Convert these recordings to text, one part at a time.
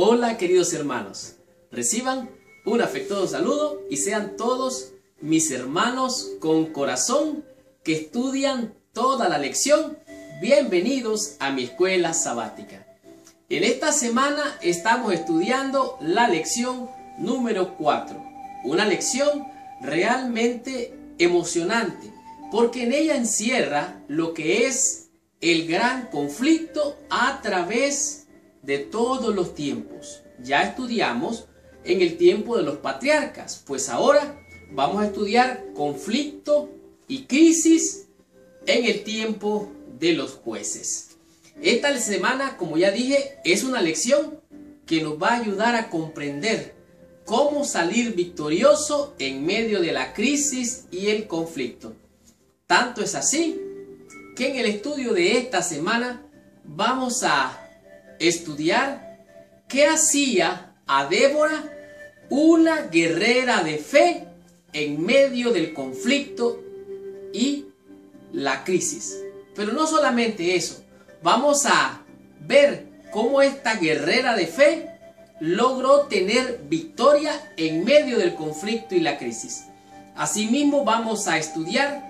Hola queridos hermanos, reciban un afectuoso saludo y sean todos mis hermanos con corazón que estudian toda la lección, bienvenidos a mi escuela sabática. En esta semana estamos estudiando la lección número 4, una lección realmente emocionante porque en ella encierra lo que es el gran conflicto a través de todos los tiempos. Ya estudiamos en el tiempo de los patriarcas, pues ahora vamos a estudiar conflicto y crisis en el tiempo de los jueces. Esta semana, como ya dije, es una lección que nos va a ayudar a comprender cómo salir victorioso en medio de la crisis y el conflicto. Tanto es así que en el estudio de esta semana vamos a estudiar qué hacía a Débora, una guerrera de fe en medio del conflicto y la crisis. Pero no solamente eso, vamos a ver cómo esta guerrera de fe logró tener victoria en medio del conflicto y la crisis. Asimismo vamos a estudiar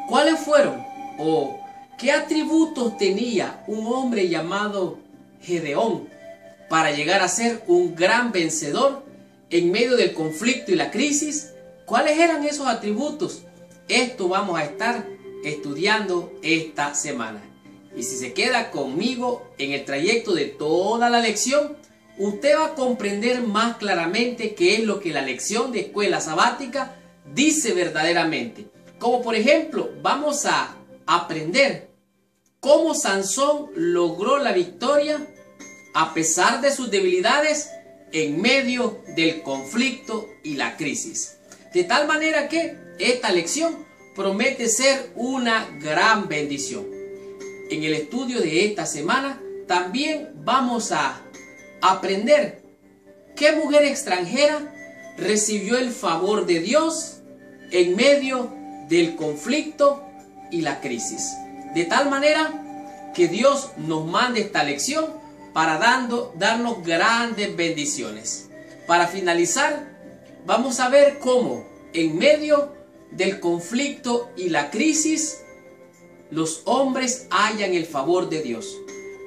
cuáles fueron o qué atributos tenía un hombre llamado Gedeón para llegar a ser un gran vencedor en medio del conflicto y la crisis. ¿Cuáles eran esos atributos? Esto vamos a estar estudiando esta semana. Y si se queda conmigo en el trayecto de toda la lección, usted va a comprender más claramente qué es lo que la lección de escuela sabática dice verdaderamente. Como por ejemplo, vamos a aprender cómo Sansón logró la victoria a pesar de sus debilidades en medio del conflicto y la crisis. De tal manera que esta lección promete ser una gran bendición. En el estudio de esta semana también vamos a aprender qué mujer extranjera recibió el favor de Dios en medio del conflicto y la crisis. De tal manera que Dios nos mande esta lección para darnos grandes bendiciones. Para finalizar, vamos a ver cómo en medio del conflicto y la crisis los hombres hallan el favor de Dios,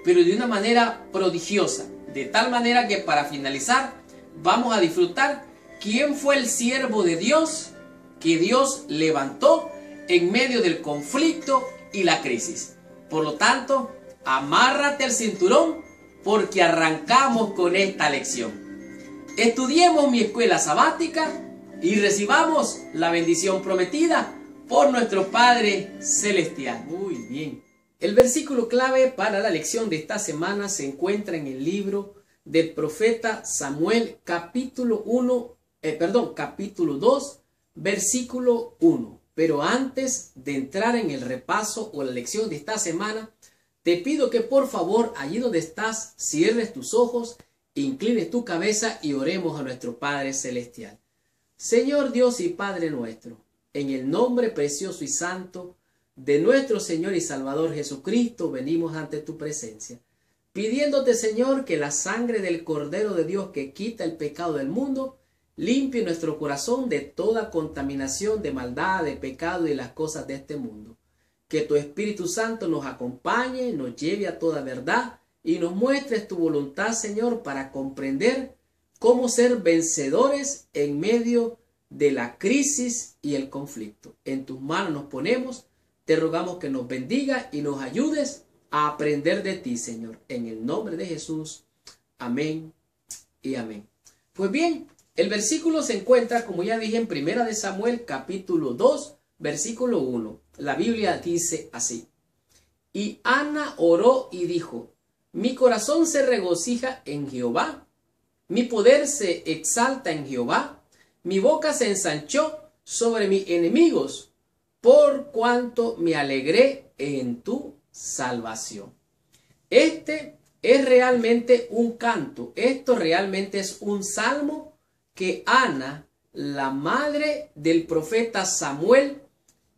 pero de una manera prodigiosa. De tal manera que para finalizar vamos a disfrutar quién fue el siervo de Dios que Dios levantó en medio del conflicto y la crisis. Por lo tanto, amárrate el cinturón porque arrancamos con esta lección. Estudiemos mi escuela sabática y recibamos la bendición prometida por nuestro Padre Celestial. Muy bien. El versículo clave para la lección de esta semana se encuentra en el libro del profeta Samuel, capítulo 2, versículo 1. Pero antes de entrar en el repaso o la lección de esta semana, te pido que por favor, allí donde estás, cierres tus ojos, inclines tu cabeza y oremos a nuestro Padre Celestial. Señor Dios y Padre nuestro, en el nombre precioso y santo de nuestro Señor y Salvador Jesucristo, venimos ante tu presencia, pidiéndote, Señor, que la sangre del Cordero de Dios que quita el pecado del mundo, limpie nuestro corazón de toda contaminación, de maldad, de pecado y las cosas de este mundo. Que tu Espíritu Santo nos acompañe, nos lleve a toda verdad y nos muestres tu voluntad, Señor, para comprender cómo ser vencedores en medio de la crisis y el conflicto. En tus manos nos ponemos, te rogamos que nos bendiga y nos ayudes a aprender de ti, Señor. En el nombre de Jesús. Amén y amén. Pues bien, el versículo se encuentra, como ya dije, en 1 de Samuel, capítulo 2, versículo 1. La Biblia dice así: Y Ana oró y dijo: Mi corazón se regocija en Jehová, mi poder se exalta en Jehová, mi boca se ensanchó sobre mis enemigos, por cuanto me alegré en tu salvación. Este es realmente un canto, esto realmente es un salmo que Ana, la madre del profeta Samuel,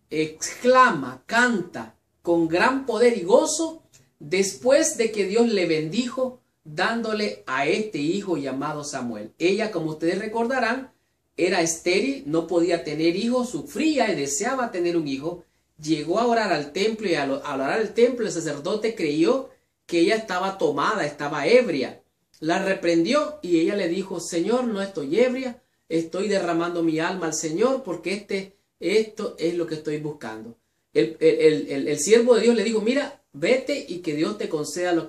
exclama, canta con gran poder y gozo después de que Dios le bendijo dándole a este hijo llamado Samuel. Ella, como ustedes recordarán, era estéril, no podía tener hijos, sufría y deseaba tener un hijo. Llegó a orar al templo y al orar al templo el sacerdote creyó que ella estaba tomada, estaba ebria. La reprendió y ella le dijo: Señor, no estoy ebria, estoy derramando mi alma al Señor porque esto es lo que estoy buscando. El siervo de Dios le dijo: mira, vete y que Dios te conceda lo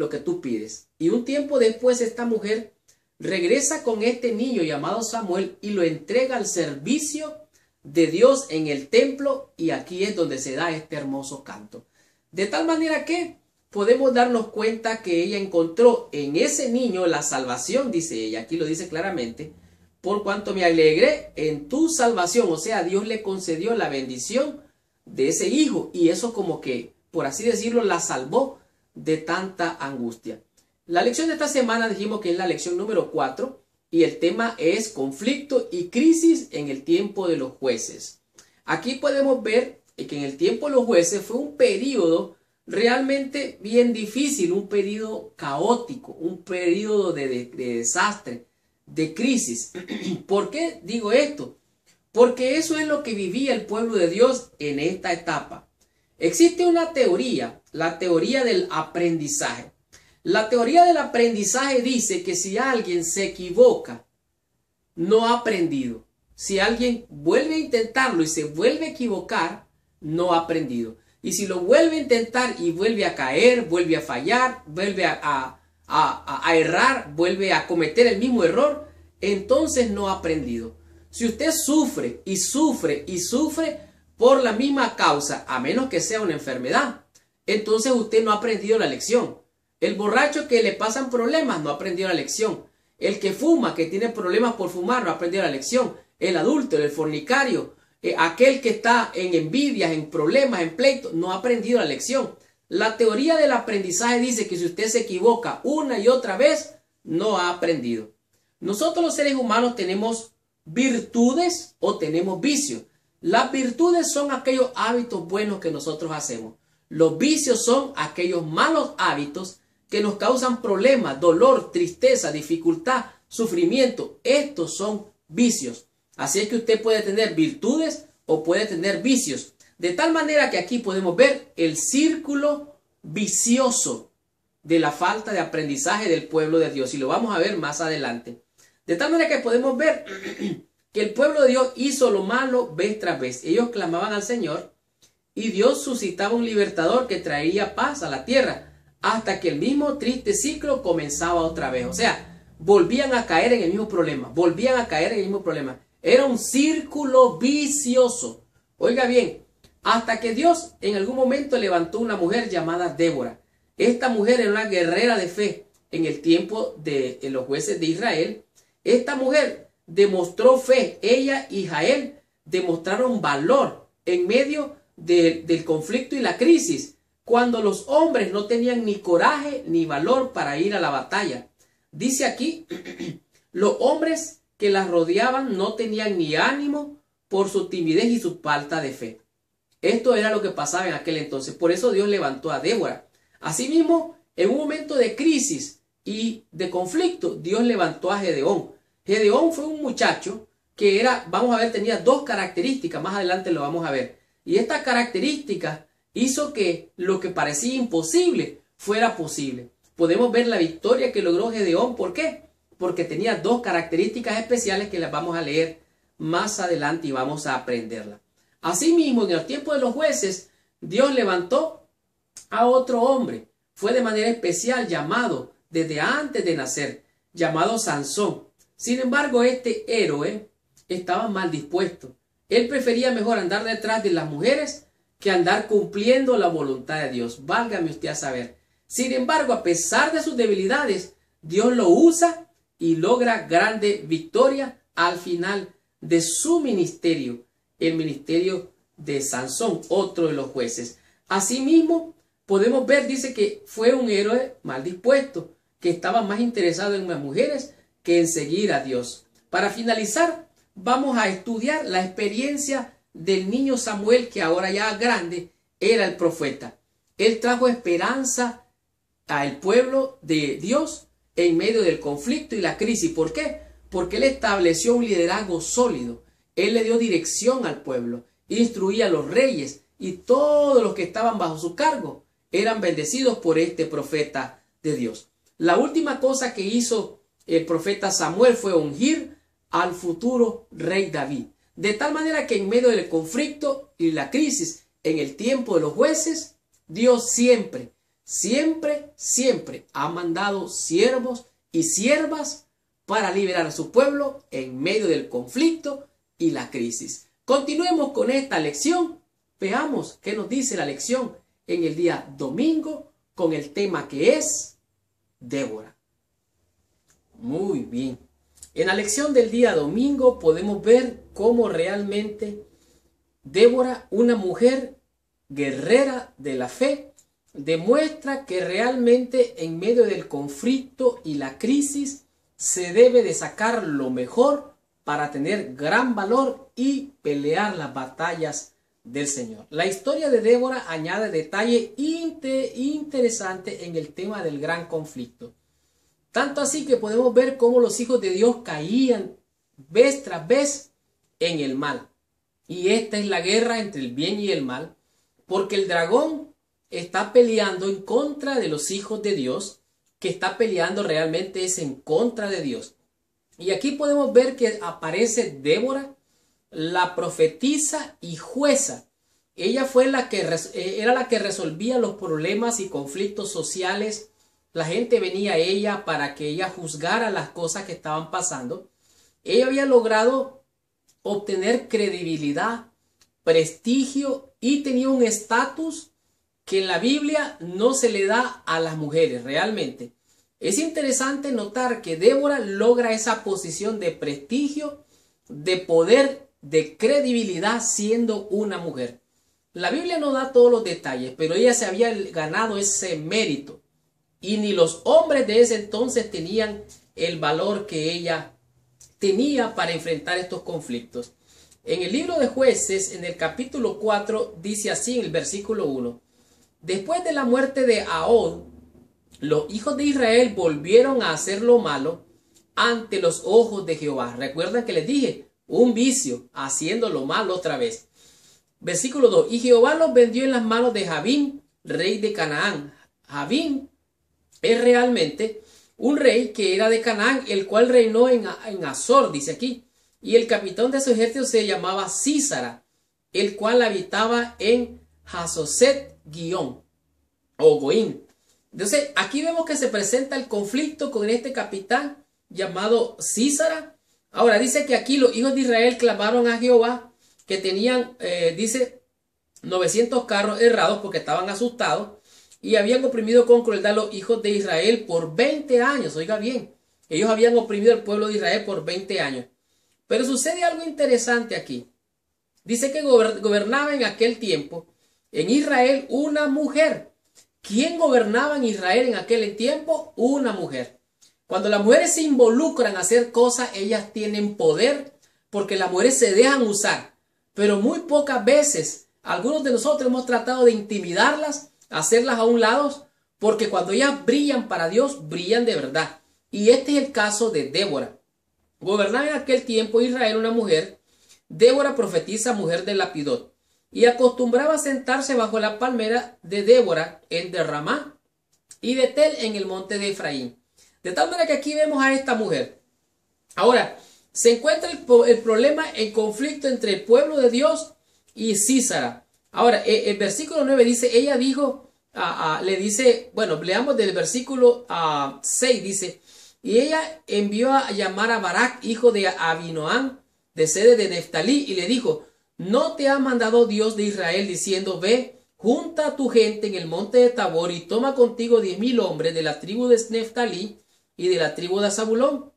que tú pides. Y un tiempo después esta mujer regresa con este niño llamado Samuel y lo entrega al servicio de Dios en el templo, y aquí es donde se da este hermoso canto. De tal manera que podemos darnos cuenta que ella encontró en ese niño la salvación, dice ella, aquí lo dice claramente: por cuanto me alegré en tu salvación. O sea, Dios le concedió la bendición de ese hijo, y eso como que, por así decirlo, la salvó de tanta angustia. La lección de esta semana dijimos que es la lección número 4 y el tema es conflicto y crisis en el tiempo de los jueces. Aquí podemos ver que en el tiempo de los jueces fue un periodo realmente bien difícil, un periodo caótico, un periodo de desastre, de crisis. ¿Por qué digo esto? Porque eso es lo que vivía el pueblo de Dios en esta etapa. Existe una teoría, la teoría del aprendizaje. La teoría del aprendizaje dice que si alguien se equivoca, no ha aprendido. Si alguien vuelve a intentarlo y se vuelve a equivocar, no ha aprendido. Y si lo vuelve a intentar y vuelve a caer, vuelve a fallar, vuelve a errar, vuelve a cometer el mismo error, entonces no ha aprendido. Si usted sufre y sufre y sufre por la misma causa, a menos que sea una enfermedad, entonces usted no ha aprendido la lección. El borracho que le pasan problemas no ha aprendido la lección. El que fuma, que tiene problemas por fumar, no ha aprendido la lección. El adúltero, el fornicario, aquel que está en envidias, en problemas, en pleitos, no ha aprendido la lección. La teoría del aprendizaje dice que si usted se equivoca una y otra vez, no ha aprendido. Nosotros los seres humanos tenemos virtudes o tenemos vicios. Las virtudes son aquellos hábitos buenos que nosotros hacemos. Los vicios son aquellos malos hábitos que nos causan problemas, dolor, tristeza, dificultad, sufrimiento. Estos son vicios. Así es que usted puede tener virtudes o puede tener vicios. De tal manera que aquí podemos ver el círculo vicioso de la falta de aprendizaje del pueblo de Dios. Y lo vamos a ver más adelante. De tal manera que podemos ver que el pueblo de Dios hizo lo malo vez tras vez. Ellos clamaban al Señor y Dios suscitaba un libertador que traía paz a la tierra, hasta que el mismo triste ciclo comenzaba otra vez. O sea, volvían a caer en el mismo problema, volvían a caer en el mismo problema. Era un círculo vicioso. Oiga bien, hasta que Dios en algún momento levantó una mujer llamada Débora. Esta mujer era una guerrera de fe en el tiempo de los jueces de Israel. Esta mujer demostró fe. Ella y Jael demostraron valor en medio del conflicto y la crisis, cuando los hombres no tenían ni coraje ni valor para ir a la batalla. Dice aquí, los hombres que las rodeaban no tenían ni ánimo por su timidez y su falta de fe. Esto era lo que pasaba en aquel entonces. Por eso Dios levantó a Débora. Asimismo, en un momento de crisis y de conflicto, Dios levantó a Gedeón. Gedeón fue un muchacho que era, vamos a ver, tenía dos características. Más adelante lo vamos a ver. Y esta característica hizo que lo que parecía imposible fuera posible. Podemos ver la victoria que logró Gedeón. ¿Por qué? Porque tenía dos características especiales que las vamos a leer más adelante y vamos a aprenderlas. Asimismo, en el tiempo de los jueces, Dios levantó a otro hombre. Fue de manera especial llamado desde antes de nacer, llamado Sansón. Sin embargo, este héroe estaba mal dispuesto. Él prefería mejor andar detrás de las mujeres que andar cumpliendo la voluntad de Dios. Válgame usted a saber. Sin embargo, a pesar de sus debilidades, Dios lo usa y logra grande victoria al final de su ministerio, el ministerio de Sansón, otro de los jueces. Asimismo, podemos ver, dice que fue un héroe mal dispuesto, que estaba más interesado en las mujeres que en seguir a Dios. Para finalizar, vamos a estudiar la experiencia del niño Samuel, que ahora ya grande era el profeta. Él trajo esperanza al pueblo de Dios en medio del conflicto y la crisis. ¿Por qué? Porque él estableció un liderazgo sólido. Él le dio dirección al pueblo, instruía a los reyes y todos los que estaban bajo su cargo eran bendecidos por este profeta de Dios. La última cosa que hizo el profeta Samuel fue ungir al futuro rey David. De tal manera que en medio del conflicto y la crisis, en el tiempo de los jueces, Dios siempre ha mandado siervos y siervas para liberar a su pueblo en medio del conflicto y la crisis. Continuemos con esta lección. Veamos qué nos dice la lección en el día domingo con el tema que es Débora. Muy bien. En la lección del día domingo podemos ver cómo realmente Débora, una mujer guerrera de la fe, demuestra que realmente en medio del conflicto y la crisis se debe de sacar lo mejor para tener gran valor y pelear las batallas del Señor. La historia de Débora añade detalle interesante en el tema del gran conflicto. Tanto así que podemos ver cómo los hijos de Dios caían vez tras vez en el mal. Y esta es la guerra entre el bien y el mal, porque el dragón está peleando en contra de los hijos de Dios, que está peleando realmente es en contra de Dios. Y aquí podemos ver que aparece Débora, la profetisa y jueza. Ella fue era la que resolvía los problemas y conflictos sociales. La gente venía a ella para que ella juzgara las cosas que estaban pasando. Ella había logrado obtener credibilidad, prestigio y tenía un estatus que en la Biblia no se le da a las mujeres realmente. Es interesante notar que Débora logra esa posición de prestigio, de poder, de credibilidad siendo una mujer. La Biblia no da todos los detalles, pero ella se había ganado ese mérito. Y ni los hombres de ese entonces tenían el valor que ella tenía para enfrentar estos conflictos. En el libro de Jueces, en el capítulo 4, dice así en el versículo 1. Después de la muerte de Ahod, los hijos de Israel volvieron a hacer lo malo ante los ojos de Jehová. Recuerdan que les dije, un vicio, haciendo lo malo otra vez. Versículo 2. Y Jehová los vendió en las manos de Jabín, rey de Canaán. Jabín es realmente un rey que era de Canaán, el cual reinó en Azor, dice aquí. Y el capitán de su ejército se llamaba Sísara, el cual habitaba en Hazoset-Guión o Goín. Entonces, aquí vemos que se presenta el conflicto con este capitán llamado Sísara. Ahora, dice que aquí los hijos de Israel clamaron a Jehová, que tenían, dice, 900 carros errados porque estaban asustados y habían oprimido con crueldad a los hijos de Israel por 20 años. Oiga bien, ellos habían oprimido al pueblo de Israel por 20 años. Pero sucede algo interesante aquí. Dice que gobernaba en aquel tiempo en Israel una mujer. ¿Quién gobernaba en Israel en aquel tiempo? Una mujer. Cuando las mujeres se involucran a hacer cosas, ellas tienen poder porque las mujeres se dejan usar. Pero muy pocas veces, algunos de nosotros hemos tratado de intimidarlas, hacerlas a un lado, porque cuando ellas brillan para Dios, brillan de verdad. Y este es el caso de Débora. Gobernaba en aquel tiempo Israel una mujer, Débora profetisa, mujer de Lapidot, y acostumbraba a sentarse bajo la palmera de Débora en de Ramá y de Tel en el monte de Efraín. De tal manera que aquí vemos a esta mujer. Ahora, se encuentra el problema, el conflicto entre el pueblo de Dios y Sísara. Ahora, el versículo 9 dice, ella dijo, le dice, bueno, leamos del versículo 6, dice, y ella envió a llamar a Barak, hijo de Abinoam, de sede de Neftalí, y le dijo, ¿no te ha mandado Dios de Israel diciendo, ve, junta a tu gente en el monte de Tabor y toma contigo 10,000 hombres de la tribu de Neftalí y de la tribu de Zabulón?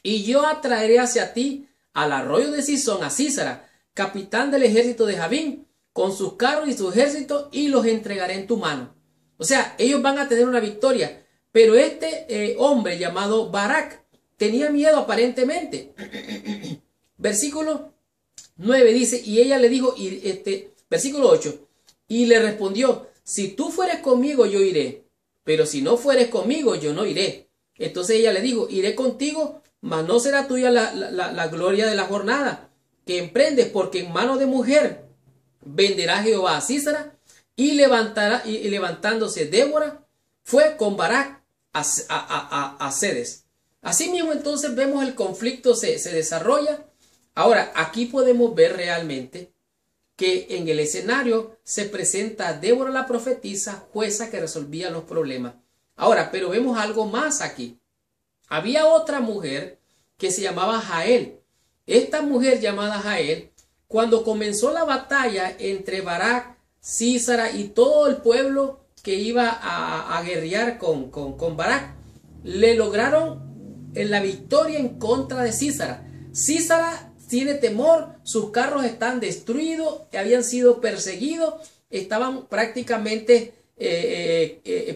Y yo atraeré hacia ti al arroyo de Sison a Sísara, capitán del ejército de Jabín, con sus carros y su ejército, y los entregaré en tu mano. O sea, ellos van a tener una victoria. Pero este hombre llamado Barak tenía miedo aparentemente. Versículo 9 dice, y ella le dijo, versículo 8, y le respondió, si tú fueres conmigo yo iré, pero si no fueres conmigo, yo no iré. Entonces ella le dijo, iré contigo, mas no será tuya la gloria de la jornada que emprendes, porque en mano de mujer venderá Jehová a Sísara. Y levantándose Débora, fue con Barak a Cedes. Asimismo, entonces vemos el conflicto se desarrolla. Ahora, aquí podemos ver realmente que en el escenario se presenta Débora la profetisa, jueza que resolvía los problemas. Ahora, pero vemos algo más aquí. Había otra mujer que se llamaba Jael. Esta mujer llamada Jael, cuando comenzó la batalla entre Barak, Sísara y todo el pueblo que iba a guerrear con Barak, le lograron la victoria en contra de Sísara. Sísara tiene temor, sus carros están destruidos, habían sido perseguidos, estaban prácticamente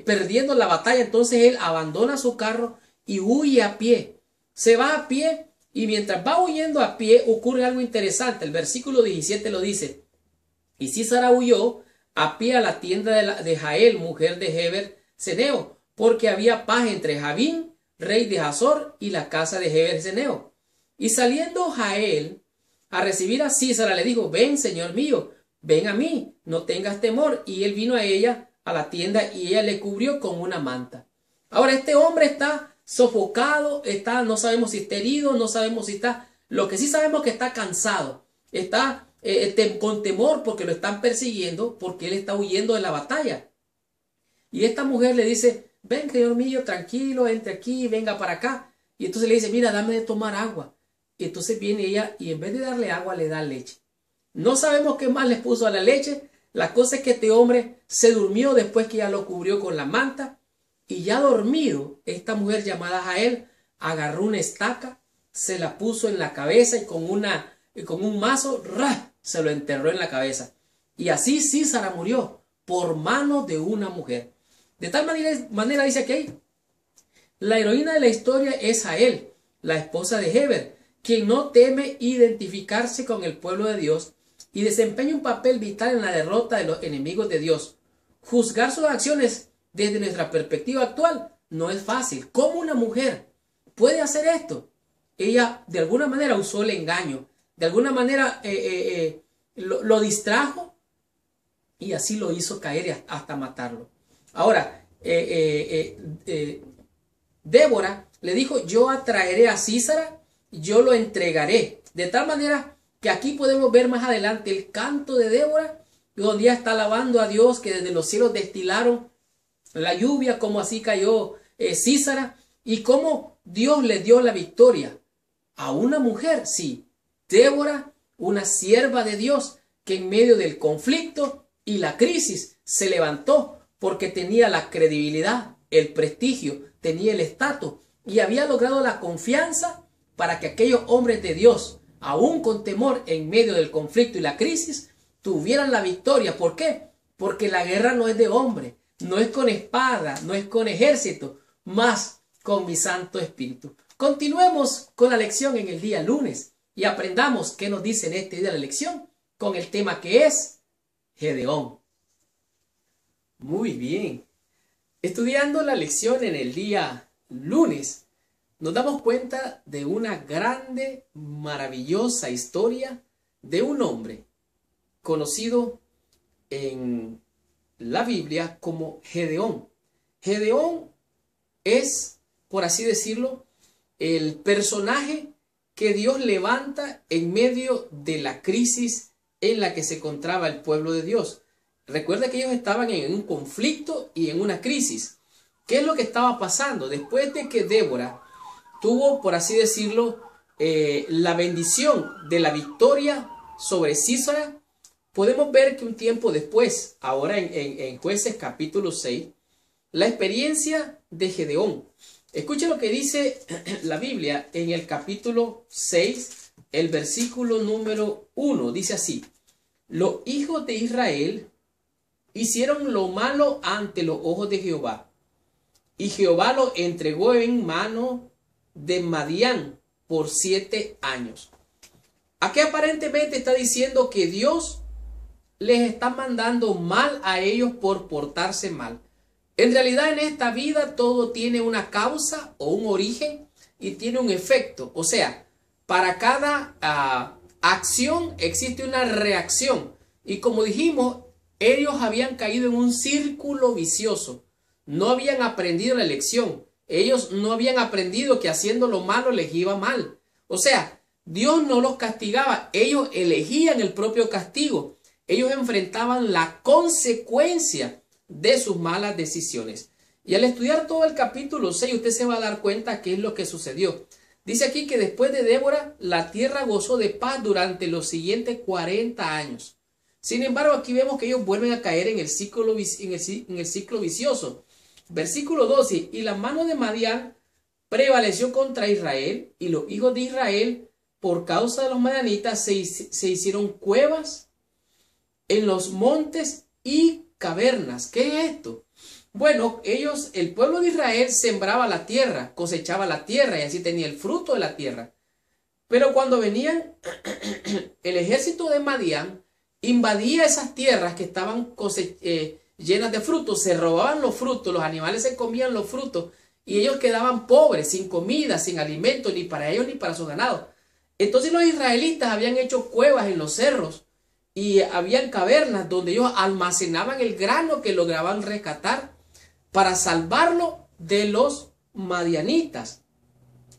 perdiendo la batalla. Entonces él abandona su carro y huye a pie. Se va a pie y mientras va huyendo a pie ocurre algo interesante. El versículo 17 lo dice. Y Sísara huyó a pie a la tienda de Jael, mujer de Heber Ceneo, porque había paz entre Javín, rey de Hazor, y la casa de Heber Ceneo. Y saliendo Jael a recibir a Sísara, le dijo, ven, señor mío, ven a mí, no tengas temor. Y él vino a ella, a la tienda, y ella le cubrió con una manta. Ahora, este hombre está sofocado, no sabemos si está herido, no sabemos si está, lo que sí sabemos es que está cansado, está con temor porque lo están persiguiendo, porque él está huyendo de la batalla. Y esta mujer le dice, ven, señor mío, tranquilo, entre aquí, venga para acá. Y entonces le dice, mira, dame de tomar agua. Y entonces viene ella y en vez de darle agua, le da leche. No sabemos qué más le puso a la leche. La cosa es que este hombre se durmió después que ya lo cubrió con la manta. Y ya dormido, esta mujer llamada Jael agarró una estaca, se la puso en la cabeza y con un mazo, ¡ra!, se lo enterró en la cabeza. Y así Sísara murió por mano de una mujer. De tal manera dice aquí, la heroína de la historia es Jael, la esposa de Heber, quien no teme identificarse con el pueblo de Dios y desempeña un papel vital en la derrota de los enemigos de Dios. Juzgar sus acciones desde nuestra perspectiva actual no es fácil. ¿Cómo una mujer puede hacer esto? Ella de alguna manera usó el engaño, de alguna manera lo distrajo y así lo hizo caer hasta matarlo. Ahora, Débora le dijo, yo atraeré a Sísara, yo lo entregaré. De tal manera que aquí podemos ver más adelante el canto de Débora, donde ella está alabando a Dios, que desde los cielos destilaron la lluvia, como así cayó Sísara, y cómo Dios le dio la victoria a una mujer, sí, Débora, una sierva de Dios, que en medio del conflicto y la crisis se levantó porque tenía la credibilidad, el prestigio, tenía el estatus y había logrado la confianza para que aquellos hombres de Dios, aún con temor en medio del conflicto y la crisis, tuvieran la victoria. ¿Por qué? Porque la guerra no es de hombre, no es con espada, no es con ejército, más con mi Santo Espíritu. Continuemos con la lección en el día lunes y aprendamos qué nos dice en este día la lección con el tema que es Gedeón. Muy bien. Estudiando la lección en el día lunes, nos damos cuenta de una grande, maravillosa historia de un hombre conocido en la Biblia como Gedeón. Gedeón es, por así decirlo, el personaje que Dios levanta en medio de la crisis en la que se encontraba el pueblo de Dios. Recuerda que ellos estaban en un conflicto y en una crisis. ¿Qué es lo que estaba pasando? Después de que Débora tuvo, por así decirlo, la bendición de la victoria sobre Sísara, podemos ver que un tiempo después, ahora en Jueces capítulo 6, la experiencia de Gedeón. Escuche lo que dice la Biblia en el capítulo 6, el versículo número 1. Dice así: los hijos de Israel hicieron lo malo ante los ojos de Jehová, y Jehová los entregó en mano de Madián por 7 años. Aquí aparentemente está diciendo que Dios les está mandando mal a ellos por portarse mal. En realidad en esta vida todo tiene una causa o un origen y tiene un efecto. O sea, para cada acción existe una reacción. Y como dijimos, ellos habían caído en un círculo vicioso. No habían aprendido la lección. Ellos no habían aprendido que haciendo lo malo les iba mal. O sea, Dios no los castigaba. Ellos elegían el propio castigo. Ellos enfrentaban la consecuencia de sus malas decisiones. Y al estudiar todo el capítulo 6, usted se va a dar cuenta qué es lo que sucedió. Dice aquí que después de Débora, la tierra gozó de paz durante los siguientes 40 años. Sin embargo, aquí vemos que ellos vuelven a caer en el ciclo vicioso. Versículo 12, y la mano de Madián prevaleció contra Israel, y los hijos de Israel, por causa de los madianitas, se hicieron cuevas en los montes y cavernas. ¿Qué es esto? Bueno, el pueblo de Israel sembraba la tierra, cosechaba la tierra y así tenía el fruto de la tierra. Pero cuando venían el ejército de Madián, invadía esas tierras que estaban llenas de frutos, se robaban los frutos, los animales se comían los frutos y ellos quedaban pobres, sin comida, sin alimento, ni para ellos ni para su ganado. Entonces los israelitas habían hecho cuevas en los cerros y habían cavernas donde ellos almacenaban el grano que lograban rescatar para salvarlo de los madianitas.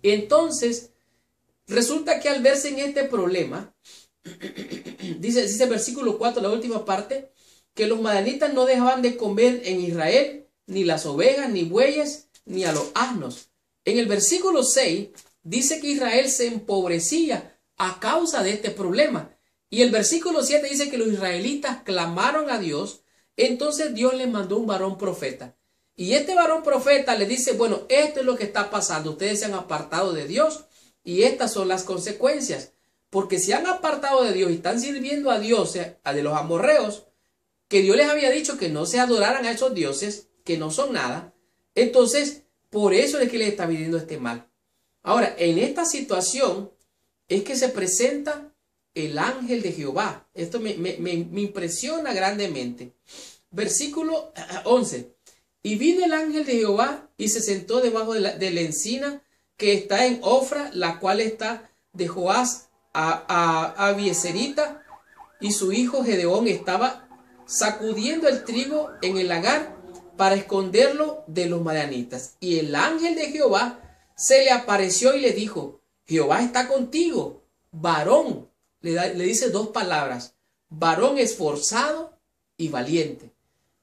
Entonces, resulta que al verse en este problema, dice el versículo 4, la última parte, que los madianitas no dejaban de comer en Israel ni las ovejas, ni bueyes, ni a los asnos. En el versículo 6 dice que Israel se empobrecía a causa de este problema. Y el versículo 7 dice que los israelitas clamaron a Dios. Entonces Dios les mandó un varón profeta. Y este varón profeta le dice, bueno, esto es lo que está pasando. Ustedes se han apartado de Dios y estas son las consecuencias. Porque se han apartado de Dios y están sirviendo a dioses, a de los amorreos, que Dios les había dicho que no se adoraran a esos dioses, que no son nada. Entonces, por eso es que les está viniendo este mal. Ahora, en esta situación es que se presenta el ángel de Jehová. Esto me impresiona grandemente. Versículo 11. Y vino el ángel de Jehová y se sentó debajo de la encina que está en Ofra, la cual está de Joás a Abieserita, y su hijo Gedeón estaba sacudiendo el trigo en el lagar para esconderlo de los madianitas. Y el ángel de Jehová se le apareció y le dijo, Jehová está contigo, varón. Le dice dos palabras, varón esforzado y valiente.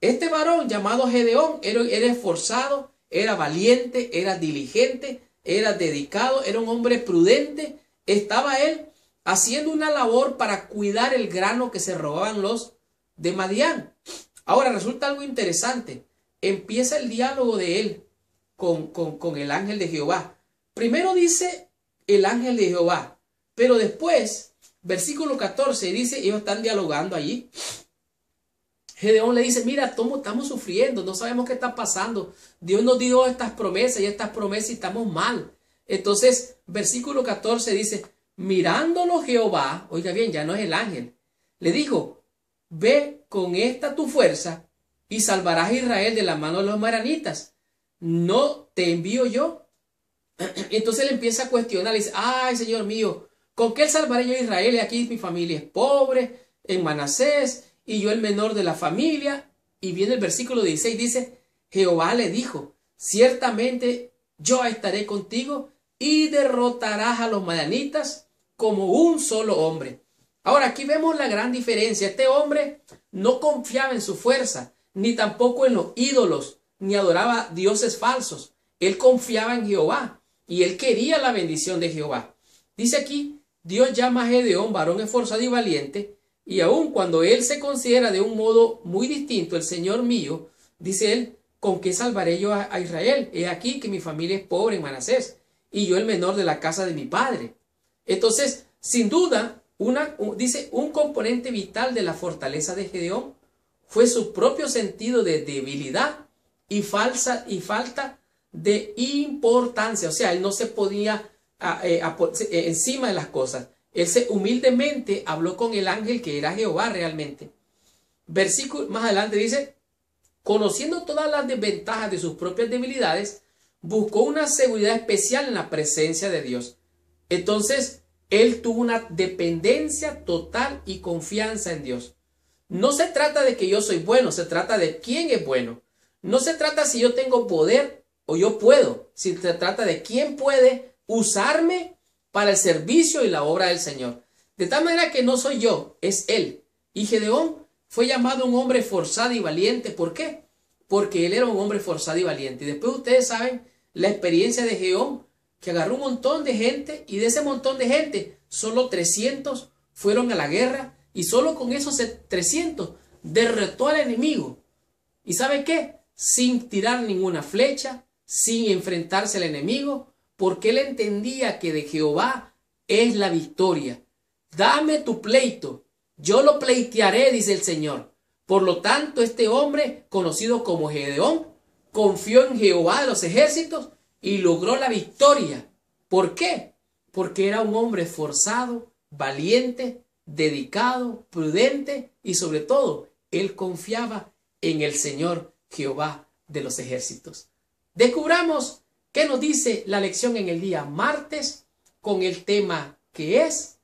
Este varón llamado Gedeón era esforzado, era valiente, era diligente, era dedicado, era un hombre prudente. Estaba él haciendo una labor para cuidar el grano que se robaban los de Madián. Ahora resulta algo interesante. Empieza el diálogo de él con el ángel de Jehová. Primero dice el ángel de Jehová, pero después, versículo 14, dice, ellos están dialogando allí. Gedeón le dice, mira, estamos sufriendo, no sabemos qué está pasando. Dios nos dio estas promesas y estamos mal. Entonces, versículo 14 dice, mirándolo Jehová, oiga bien, ya no es el ángel, le dijo, ve con esta tu fuerza y salvarás a Israel de la mano de los madianitas. ¿No te envío yo? Entonces le empieza a cuestionar, le dice, ay, Señor mío, ¿con qué salvaré yo a Israel? Y aquí mi familia es pobre, en Manasés, y yo el menor de la familia. Y viene el versículo 16, dice, Jehová le dijo, ciertamente yo estaré contigo y derrotarás a los madianitas como un solo hombre. Ahora aquí vemos la gran diferencia. Este hombre no confiaba en su fuerza, ni tampoco en los ídolos, ni adoraba dioses falsos. Él confiaba en Jehová y él quería la bendición de Jehová. Dice aquí, Dios llama a Gedeón varón esforzado y valiente, y aun cuando él se considera de un modo muy distinto, el Señor mío, dice él, ¿con qué salvaré yo a Israel? He aquí que mi familia es pobre en Manasés, y yo el menor de la casa de mi padre. Entonces, sin duda, dice, un componente vital de la fortaleza de Gedeón fue su propio sentido de debilidad y falta de importancia. O sea, él no se podía encima de las cosas. Él humildemente habló con el ángel que era Jehová realmente. Versículo más adelante dice, conociendo todas las desventajas de sus propias debilidades, buscó una seguridad especial en la presencia de Dios. Entonces, él tuvo una dependencia total y confianza en Dios. No se trata de que yo soy bueno, se trata de quién es bueno. No se trata si yo tengo poder o yo puedo, se trata de quién puede usarme para el servicio y la obra del Señor. De tal manera que no soy yo, es Él. Y Gedeón fue llamado un hombre forzado y valiente. ¿Por qué? Porque él era un hombre forzado y valiente. Y después ustedes saben la experiencia de Gedeón, que agarró un montón de gente y de ese montón de gente, solo 300 fueron a la guerra y solo con esos 300 derrotó al enemigo. ¿Y sabe qué? Sin tirar ninguna flecha, sin enfrentarse al enemigo, porque él entendía que de Jehová es la victoria. Dame tu pleito, yo lo pleitearé, dice el Señor. Por lo tanto, este hombre, conocido como Gedeón, confió en Jehová de los ejércitos y logró la victoria. ¿Por qué? Porque era un hombre esforzado, valiente, dedicado, prudente y sobre todo, él confiaba en el Señor Jehová de los ejércitos. Descubramos qué nos dice la lección en el día martes con el tema que es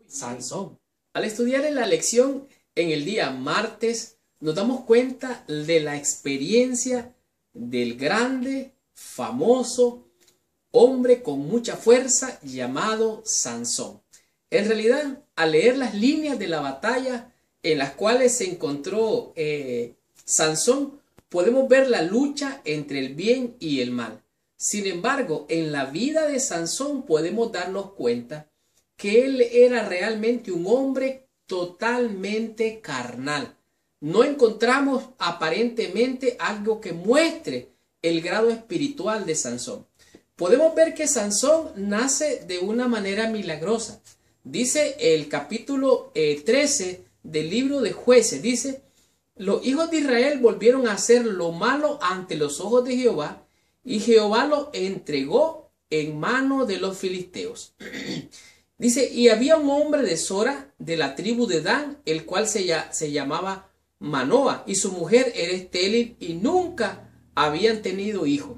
Sansón. Al estudiar en la lección en el día martes, nos damos cuenta de la experiencia del grande, famoso, hombre con mucha fuerza llamado Sansón. En realidad, al leer las líneas de la batalla en las cuales se encontró Sansón, podemos ver la lucha entre el bien y el mal. Sin embargo, en la vida de Sansón podemos darnos cuenta que él era realmente un hombre totalmente carnal. No encontramos aparentemente algo que muestre el grado espiritual de Sansón. Podemos ver que Sansón nace de una manera milagrosa. Dice el capítulo 13 del libro de Jueces, dice: los hijos de Israel volvieron a hacer lo malo ante los ojos de Jehová, y Jehová lo entregó en mano de los filisteos. Dice, y había un hombre de Sora, de la tribu de Dan, el cual se llamaba Manoa, y su mujer era estéril y nunca habían tenido hijo.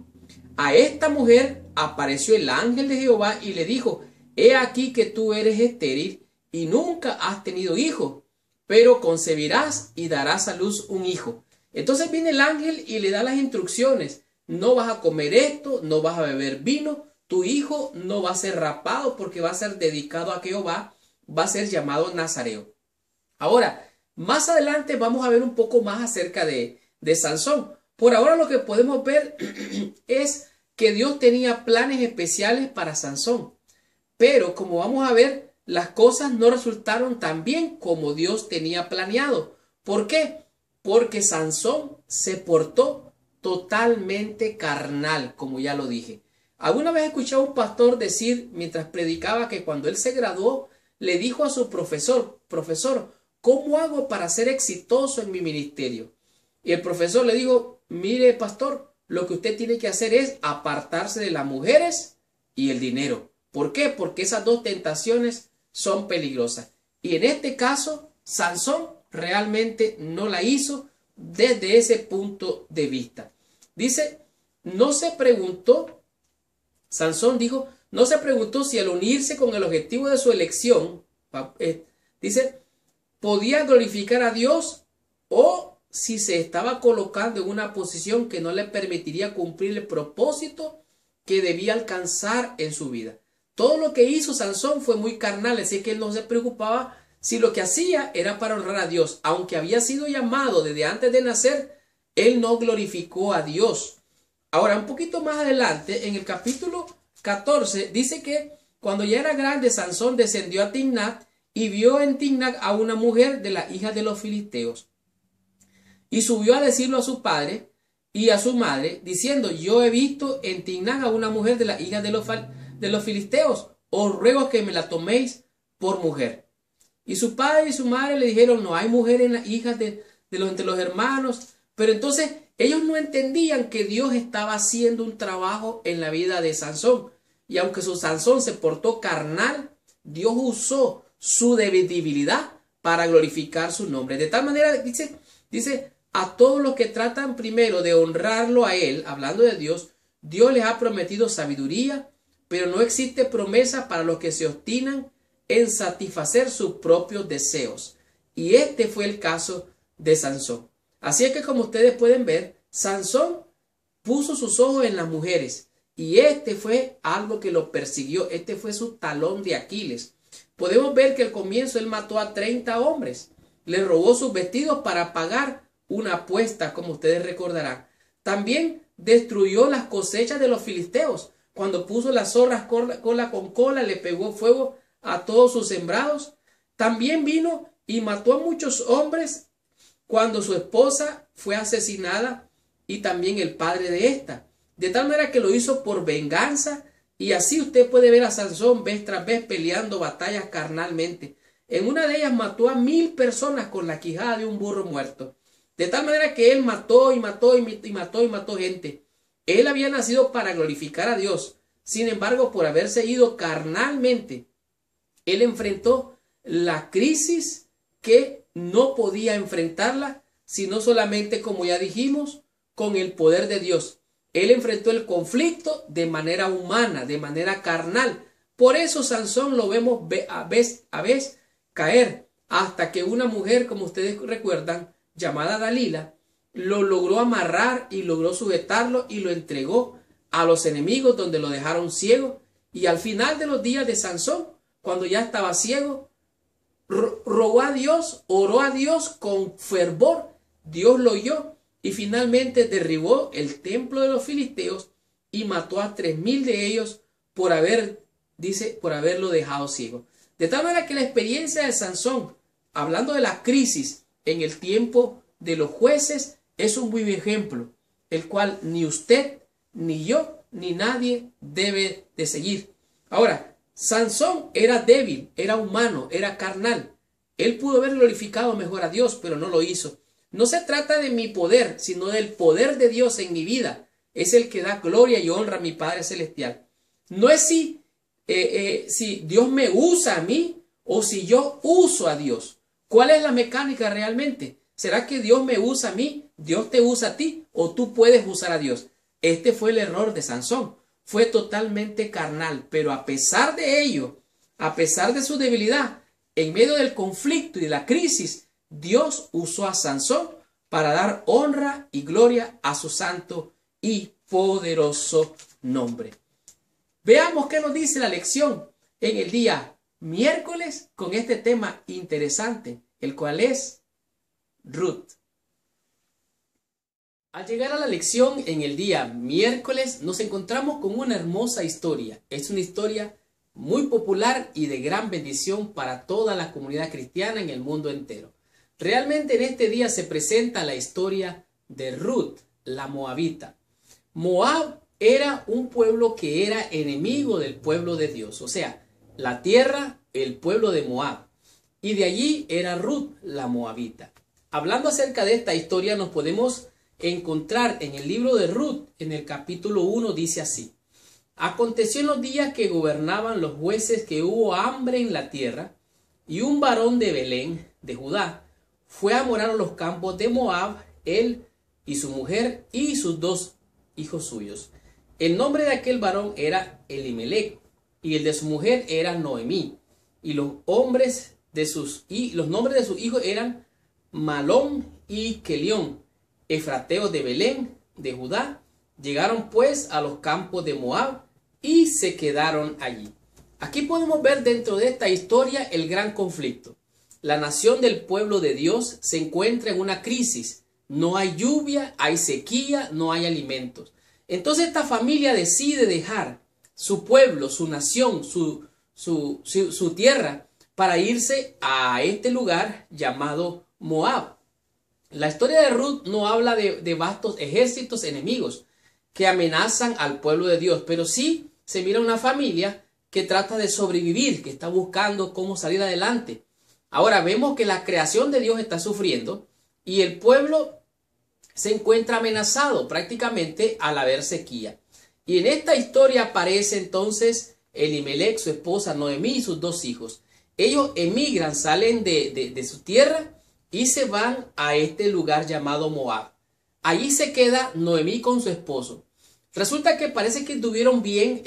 A esta mujer apareció el ángel de Jehová y le dijo: he aquí que tú eres estéril y nunca has tenido hijo, pero concebirás y darás a luz un hijo. Entonces viene el ángel y le da las instrucciones: no vas a comer esto, no vas a beber vino, tu hijo no va a ser rapado porque va a ser dedicado a Jehová, va a ser llamado Nazareo. Ahora, más adelante vamos a ver un poco más acerca de Sansón. Por ahora lo que podemos ver es que Dios tenía planes especiales para Sansón. Pero como vamos a ver, las cosas no resultaron tan bien como Dios tenía planeado. ¿Por qué? Porque Sansón se portó totalmente carnal, como ya lo dije. Alguna vez escuché a un pastor decir, mientras predicaba, que cuando él se graduó, le dijo a su profesor: profesor, ¿cómo hago para ser exitoso en mi ministerio? Y el profesor le dijo: mire, pastor, lo que usted tiene que hacer es apartarse de las mujeres y el dinero. ¿Por qué? Porque esas dos tentaciones son peligrosas. Y en este caso, Sansón realmente no la hizo desde ese punto de vista. Dice, no se preguntó, Sansón dijo, no se preguntó si al unirse con el objetivo de su elección, dice, podía glorificar a Dios o si se estaba colocando en una posición que no le permitiría cumplir el propósito que debía alcanzar en su vida. Todo lo que hizo Sansón fue muy carnal, así que él no se preocupaba si lo que hacía era para honrar a Dios. Aunque había sido llamado desde antes de nacer, él no glorificó a Dios. Ahora, un poquito más adelante, en el capítulo 14, dice que cuando ya era grande, Sansón descendió a Timnat y vio en Timnat a una mujer de las hijas de los filisteos. Y subió a decirlo a su padre y a su madre, diciendo, yo he visto en Timnat a una mujer de las hijas de los filisteos, os ruego que me la toméis por mujer. Y su padre y su madre le dijeron, no hay mujer en las hijas entre los hermanos. Pero entonces ellos no entendían que Dios estaba haciendo un trabajo en la vida de Sansón. Y aunque su Sansón se portó carnal, Dios usó su debilidad para glorificar su nombre. De tal manera, dice, a todos los que tratan primero de honrarlo a Él, hablando de Dios, Dios les ha prometido sabiduría, pero no existe promesa para los que se obstinan en satisfacer sus propios deseos. Y este fue el caso de Sansón. Así es que, como ustedes pueden ver, Sansón puso sus ojos en las mujeres y este fue algo que lo persiguió. Este fue su talón de Aquiles. Podemos ver que al comienzo él mató a 30 hombres. Le robó sus vestidos para pagar una apuesta, como ustedes recordarán. También destruyó las cosechas de los filisteos. Cuando puso las zorras cola con cola, le pegó fuego a todos sus sembrados. También vino y mató a muchos hombres cuando su esposa fue asesinada y también el padre de esta. De tal manera que lo hizo por venganza. Y así usted puede ver a Sansón vez tras vez peleando batallas carnalmente. En una de ellas mató a 1000 personas con la quijada de un burro muerto. De tal manera que él mató y mató y mató gente. Él había nacido para glorificar a Dios. Sin embargo, por haberse ido carnalmente, él enfrentó la crisis que no podía enfrentarla, sino solamente, como ya dijimos, con el poder de Dios. Él enfrentó el conflicto de manera humana, de manera carnal. Por eso Sansón lo vemos a vez caer, hasta que una mujer, como ustedes recuerdan, llamada Dalila, lo logró amarrar y logró sujetarlo y lo entregó a los enemigos, donde lo dejaron ciego. Y al final de los días de Sansón, cuando ya estaba ciego, rogó a Dios, oró a Dios con fervor. Dios lo oyó y finalmente derribó el templo de los filisteos y mató a 3000 de ellos por haberlo dejado ciego. De tal manera que la experiencia de Sansón, hablando de la crisis en el tiempo de los jueces, es un buen ejemplo, el cual ni usted, ni yo, ni nadie debe de seguir. Ahora, Sansón era débil, era humano, era carnal. Él pudo haber glorificado mejor a Dios, pero no lo hizo. No se trata de mi poder, sino del poder de Dios en mi vida. Es el que da gloria y honra a mi Padre Celestial. No es si Dios me usa a mí o si yo uso a Dios. ¿Cuál es la mecánica realmente? ¿Será que Dios me usa a mí, Dios te usa a ti o tú puedes usar a Dios? Este fue el error de Sansón. Fue totalmente carnal, pero a pesar de ello, a pesar de su debilidad, en medio del conflicto y de la crisis, Dios usó a Sansón para dar honra y gloria a su santo y poderoso nombre. Veamos qué nos dice la lección en el día miércoles con este tema interesante, el cual es Ruth. Al llegar a la lección en el día miércoles nos encontramos con una hermosa historia. Es una historia muy popular y de gran bendición para toda la comunidad cristiana en el mundo entero. Realmente en este día se presenta la historia de Ruth, la moabita. Moab era un pueblo que era enemigo del pueblo de Dios, o sea, la tierra, el pueblo de Moab. Y de allí era Ruth, la moabita. Hablando acerca de esta historia nos podemos encontrar en el libro de Ruth, en el capítulo 1, dice así: aconteció en los días que gobernaban los jueces que hubo hambre en la tierra, y un varón de Belén, de Judá, fue a morar a los campos de Moab, él y su mujer y sus 2 hijos suyos. El nombre de aquel varón era Elimelech, y el de su mujer era Noemí, y los nombres de sus hijos eran Malón y Kelión, efrateos de Belén, de Judá. Llegaron pues a los campos de Moab y se quedaron allí. Aquí podemos ver dentro de esta historia el gran conflicto. La nación del pueblo de Dios se encuentra en una crisis. No hay lluvia, hay sequía, no hay alimentos. Entonces esta familia decide dejar su pueblo, su nación, su tierra, para irse a este lugar llamado Moab. La historia de Ruth no habla de vastos ejércitos enemigos que amenazan al pueblo de Dios, pero sí se mira una familia que trata de sobrevivir, que está buscando cómo salir adelante. Ahora vemos que la creación de Dios está sufriendo y el pueblo se encuentra amenazado prácticamente al haber sequía. Y en esta historia aparece entonces Elimelech, su esposa Noemí y sus 2 hijos. Ellos emigran, salen de su tierra y se van a este lugar llamado Moab. Allí se queda Noemí con su esposo. Resulta que parece que estuvieron bien,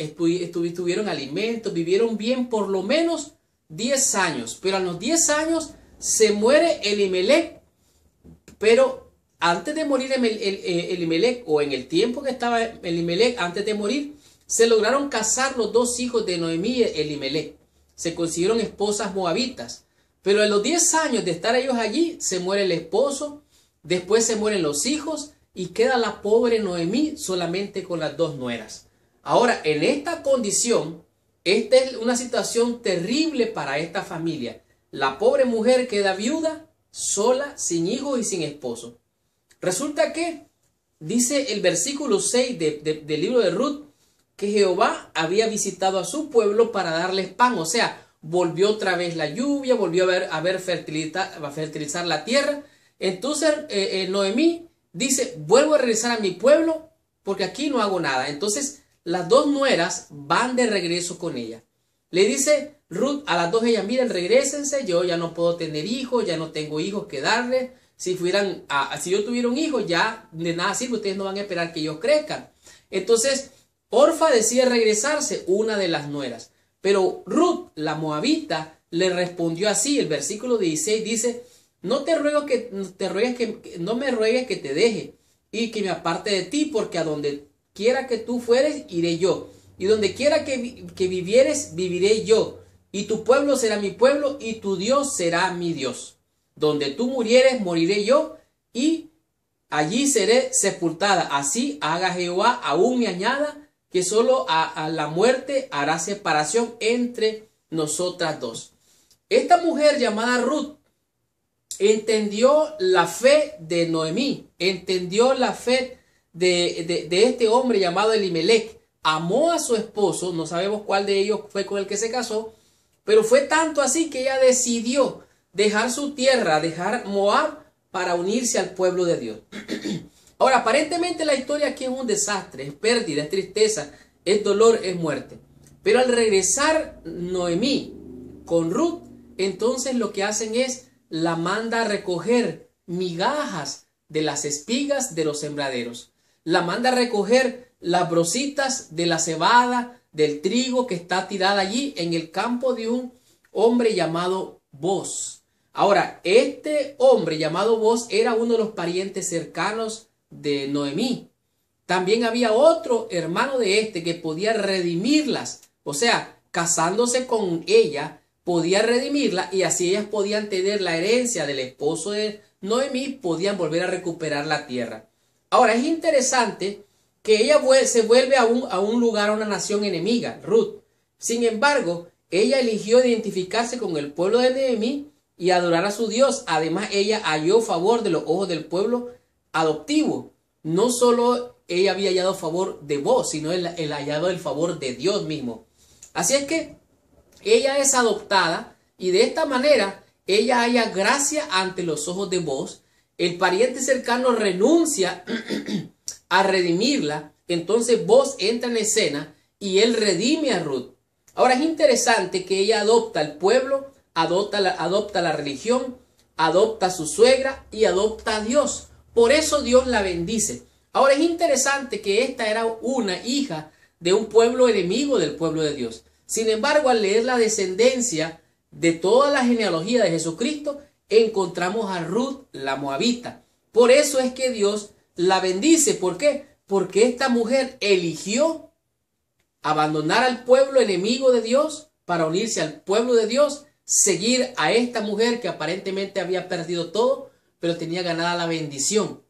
tuvieron alimentos, vivieron bien por lo menos 10 años. Pero a los 10 años se muere Elimelech. Pero antes de morir Elimelech, o en el tiempo que estaba Elimelech, antes de morir, se lograron casar los dos hijos de Noemí y Elimelech. Se consiguieron esposas moabitas. Pero a los 10 años de estar ellos allí, se muere el esposo, después se mueren los hijos, y queda la pobre Noemí solamente con las dos nueras. Ahora, en esta condición, esta es una situación terrible para esta familia. La pobre mujer queda viuda, sola, sin hijos y sin esposo. Resulta que, dice el versículo 6 del libro de Ruth, que Jehová había visitado a su pueblo para darles pan. O sea, volvió otra vez la lluvia, volvió a fertilizar la tierra. Entonces Noemí dice, vuelvo a regresar a mi pueblo porque aquí no hago nada. Entonces las dos nueras van de regreso con ella. Le dice Ruth a las dos ellas, miren, regrésense, yo ya no puedo tener hijos, ya no tengo hijos que darles. Si yo tuviera un hijo, ya de nada sirve, ustedes no van a esperar que ellos crezcan. Entonces Orfa decide regresarse, una de las nueras. Pero Ruth, la moabita, le respondió así. El versículo 16 dice, no me ruegues que te deje y que me aparte de ti, porque a donde quiera que tú fueres, iré yo. Y donde quiera que vivieres, viviré yo. Y tu pueblo será mi pueblo y tu Dios será mi Dios. Donde tú murieres, moriré yo y allí seré sepultada. Así haga Jehová, aún me añada, que solo a la muerte hará separación entre nosotras dos. Esta mujer llamada Ruth entendió la fe de Noemí, entendió la fe de este hombre llamado Elimelech. Amó a su esposo, no sabemos cuál de ellos fue con el que se casó, pero fue tanto así que ella decidió dejar su tierra, dejar Moab para unirse al pueblo de Dios. Ahora, aparentemente la historia aquí es un desastre, es pérdida, es tristeza, es dolor, es muerte. Pero al regresar Noemí con Ruth, entonces lo que hacen es la manda a recoger migajas de las espigas de los sembraderos. La manda a recoger las brositas de la cebada, del trigo que está tirada allí en el campo de un hombre llamado Boz. Ahora, este hombre llamado Boz era uno de los parientes cercanos de Noemí. También había otro hermano de este que podía redimirlas, o sea, casándose con ella, podía redimirla y así ellas podían tener la herencia del esposo de Noemí, podían volver a recuperar la tierra. Ahora, es interesante que ella se vuelve a un lugar, a una nación enemiga, Ruth. Sin embargo, ella eligió identificarse con el pueblo de Noemí y adorar a su Dios. Además, ella halló favor de los ojos del pueblo adoptivo. No solo ella había hallado favor de vos, sino el hallado el favor de Dios mismo. Así es que ella es adoptada y de esta manera ella halla gracia ante los ojos de vos. El pariente cercano renuncia a redimirla. Entonces vos entra en escena y él redime a Ruth. Ahora es interesante que ella adopta al pueblo, adopta la religión, adopta a su suegra y adopta a Dios. Por eso Dios la bendice. Ahora es interesante que esta era una hija de un pueblo enemigo del pueblo de Dios. Sin embargo, al leer la descendencia de toda la genealogía de Jesucristo, encontramos a Ruth la moabita. Por eso es que Dios la bendice. ¿Por qué? Porque esta mujer eligió abandonar al pueblo enemigo de Dios para unirse al pueblo de Dios, seguir a esta mujer que aparentemente había perdido todo, pero tenía ganada la bendición.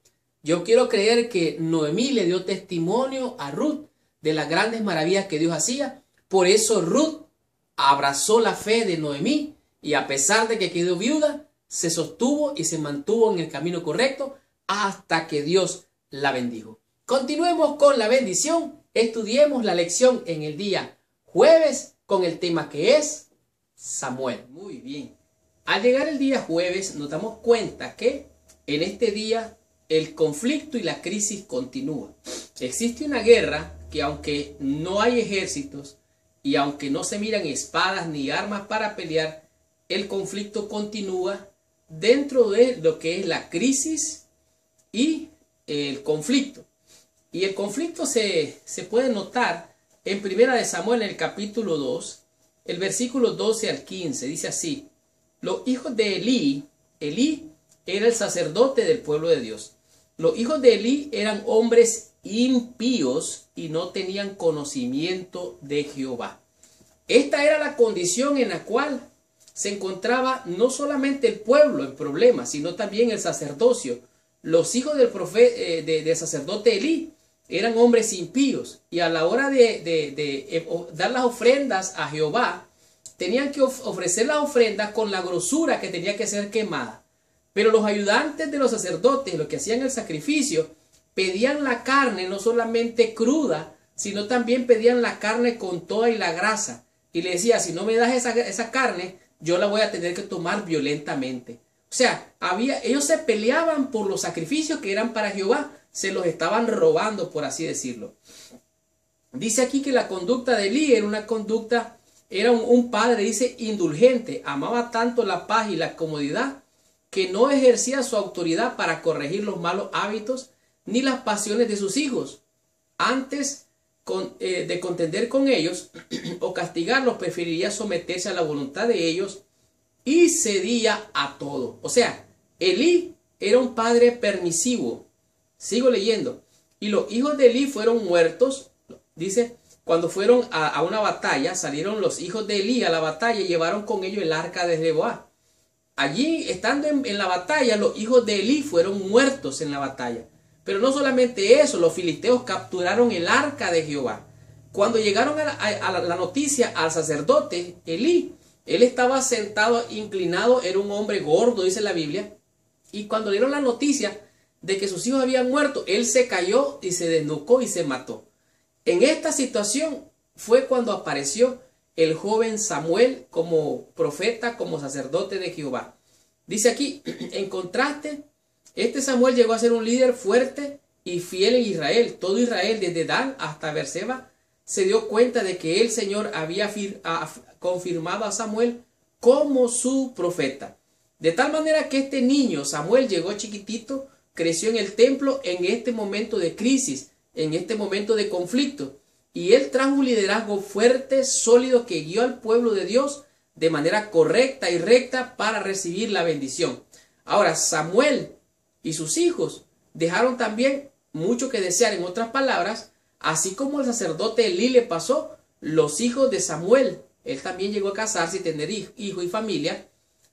Yo quiero creer que Noemí le dio testimonio a Ruth de las grandes maravillas que Dios hacía. Por eso Ruth abrazó la fe de Noemí y a pesar de que quedó viuda, se sostuvo y se mantuvo en el camino correcto hasta que Dios la bendijo. Continuemos con la bendición. Estudiemos la lección en el día jueves con el tema que es Samuel. Muy bien. Al llegar el día jueves nos damos cuenta que en este día el conflicto y la crisis continúan. Existe una guerra que aunque no hay ejércitos y aunque no se miran espadas ni armas para pelear, el conflicto continúa dentro de lo que es la crisis y el conflicto. Y el conflicto se puede notar en Primera de Samuel, en el capítulo 2, el versículo 12 al 15. Dice así: los hijos de Elí era el sacerdote del pueblo de Dios. Los hijos de Elí eran hombres impíos y no tenían conocimiento de Jehová. Esta era la condición en la cual se encontraba no solamente el pueblo en problemas, sino también el sacerdocio. Los hijos del del sacerdote Elí eran hombres impíos, y a la hora de dar las ofrendas a Jehová, tenían que ofrecer las ofrendas con la grosura que tenía que ser quemada. Pero los ayudantes de los sacerdotes, los que hacían el sacrificio, pedían la carne no solamente cruda, sino también pedían la carne con toda y la grasa. Y le decía: si no me das esa carne, yo la voy a tener que tomar violentamente. O sea, ellos se peleaban por los sacrificios que eran para Jehová. Se los estaban robando, por así decirlo. Dice aquí que la conducta de Elí era una conducta, era un padre, dice, indulgente. Amaba tanto la paz y la comodidad que no ejercía su autoridad para corregir los malos hábitos ni las pasiones de sus hijos. Antes de contender con ellos o castigarlos, preferiría someterse a la voluntad de ellos y cedía a todo. O sea, Elí era un padre permisivo. Sigo leyendo. Y los hijos de Elí fueron muertos. Dice: cuando fueron a una batalla, salieron los hijos de Elí a la batalla y llevaron con ellos el arca de Jehová. Allí, estando en la batalla, los hijos de Elí fueron muertos en la batalla. Pero no solamente eso, los filisteos capturaron el arca de Jehová. Cuando llegaron a la noticia al sacerdote Elí, él estaba sentado, inclinado, era un hombre gordo, dice la Biblia. Y cuando dieron la noticia de que sus hijos habían muerto, él se cayó y se desnucó y se mató. En esta situación fue cuando apareció el joven Samuel como profeta, como sacerdote de Jehová. Dice aquí, en contraste, este Samuel llegó a ser un líder fuerte y fiel en Israel. Todo Israel, desde Dan hasta Beerseba, se dio cuenta de que el Señor había confirmado a Samuel como su profeta. De tal manera que este niño, Samuel, llegó chiquitito, creció en el templo en este momento de crisis, en este momento de conflicto. Y él trajo un liderazgo fuerte, sólido, que guió al pueblo de Dios de manera correcta y recta para recibir la bendición. Ahora, Samuel y sus hijos dejaron también mucho que desear. En otras palabras, así como el sacerdote Elí le pasó, los hijos de Samuel, él también llegó a casarse y tener hijo y familia,